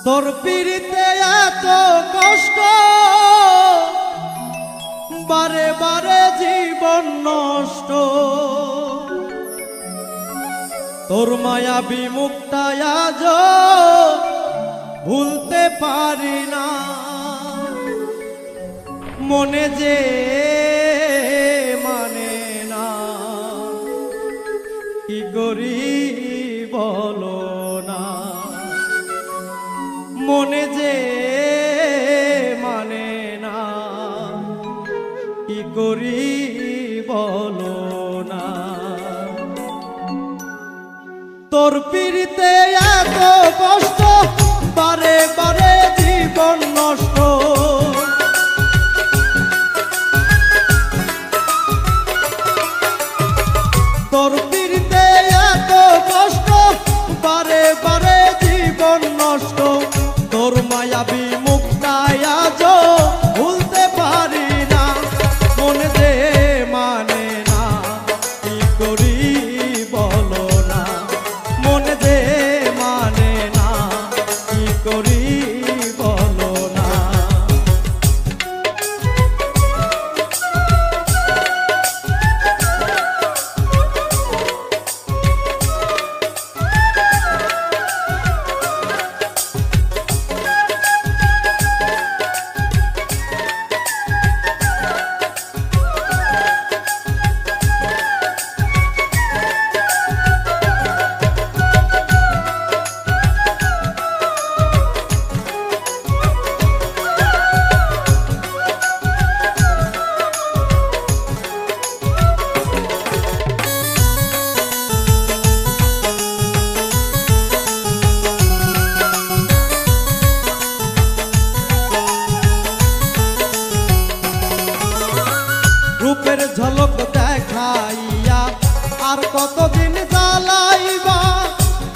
তোর পিড়িতে এত কষ্ট, বারে বারে জীবন নষ্ট। তোর মায়াবী মুখটা আজ ভুলতে পারি না। মনে যে মানে না, কি করি বলো না। মনে যে মানে না, কি করি বলো না। তোর পিড়িতে এত কষ্ট, বারে বারে জীবন নষ্ট। তোর পিড়িতে এত কষ্ট, বারে বারে জীবন নষ্ট। তোর মায়াবী মুখটা আজ ভুলতে পারি না। মনে যে মানে না, কি করি বলো না। মনে যে মানে না, কি করি বলো না। রূপের ঝলক দেখাইয়া আর কতদিন জ্বালাইবা।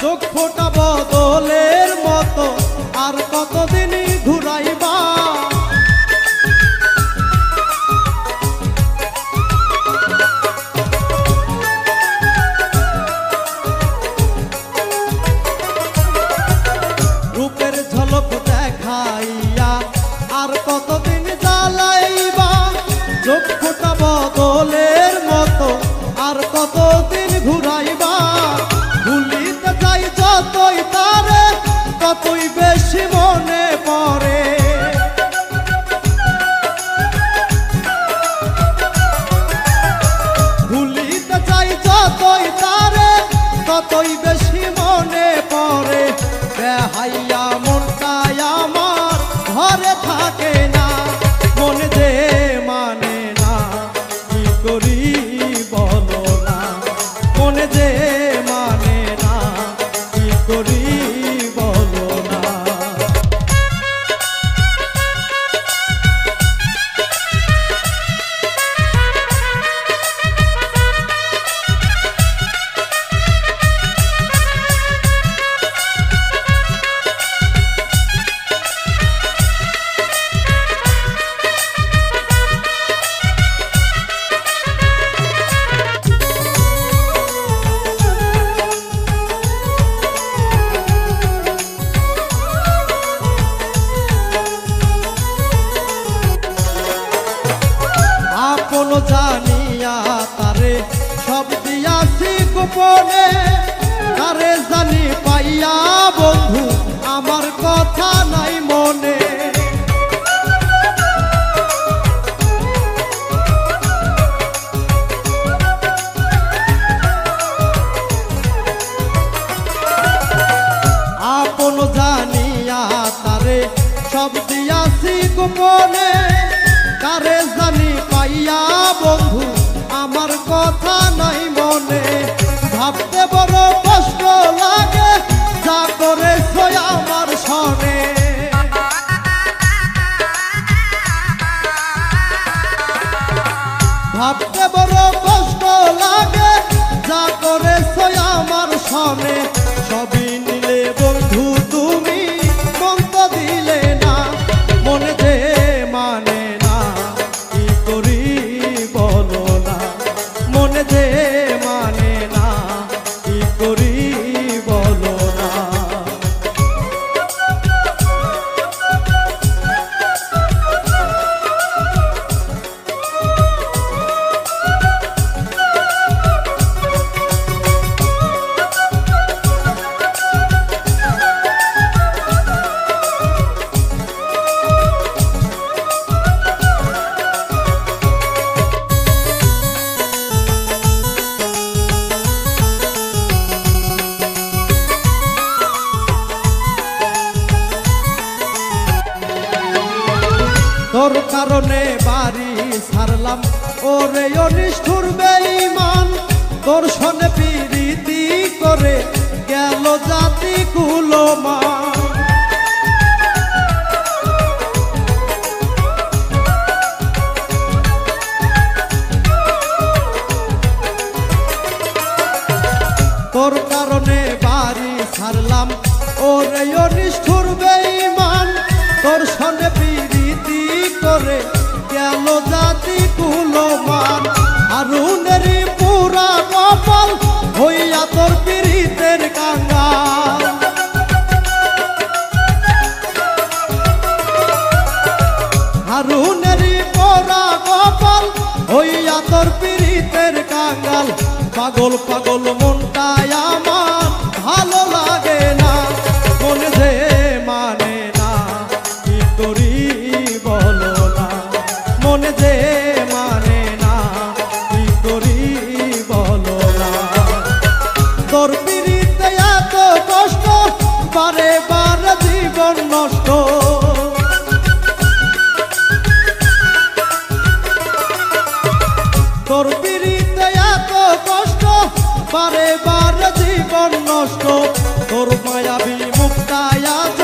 চোখ ফোটা বদলের মতো আর কতদিন ঘুরাইবা। রূপের ঝলক দেখাইয়া আর কতদিন জ্বালাইবা। চোখ ফোটা বদলের মতো আর কতদিন ঘুরাইবা। ভুলিতে চাই যতই তারে, ততই বেশি মনে পড়ে। ভুলিতে চাই যতই তারে, ততই বেশি মনে পড়ে। বেহাইয়া মনটা আমার ঘরে থাকে না। মনে যে মানে না, কি করি বলো না। মনে যে মানে না, কি করি বলো না। আপন জানিয়া তারে সব দিয়াছি গোপনে। তারে জানি পাইয়া বন্ধু আমার কথা নাই মনে। আপন জানিয়া তারে সব দিয়াছি গোপনে। তারে জানি পাইয়া বন্ধু আমার কথা নাই মনে। ভাবতে বড় কষ্ট লাগে, যা করেছ আমার সনে। তোর কারণে বাড়ি ছাড়লাম ওরে অনিষ্ঠুর বেঈমান তোর সনে প্রীতি করে গেল জাতি কুলমান তোর কারণে বাড়ি ছাড়লাম ওরে অনিষ্ঠুর বেঈমান তোর সনে প্রীতি করে গেল জাতি কুলমান হারুনেরই পুরা কপাল হইয়া তোর পীড়িতের কাঙ্গাল হারুনেরই পুরা কপাল হইয়া তোর পীড়িতের কাঙ্গাল পাগল পাগল মনটাই আমার ভালো লাগে না মনে যে মানে না কি করি বলো না মনে যে মানে না কি করি বলো না তোর পীড়িতে এত কষ্ট বারে বারে জীবন নষ্ট তোর পীড়িতে এত কষ্ট বারে বারে জীবন নষ্ট তোর মায়াবী মুক্তায় আজ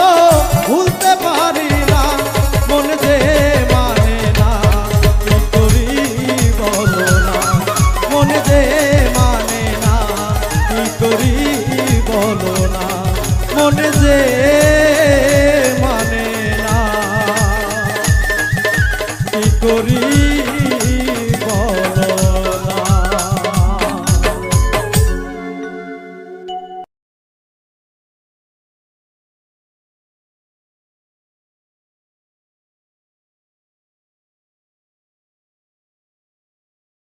ভুলতে পারি না মনে যে মানে না কি করি বলো না মনে যে মানে না কি করি বলো না মনে যে মানে না কি করি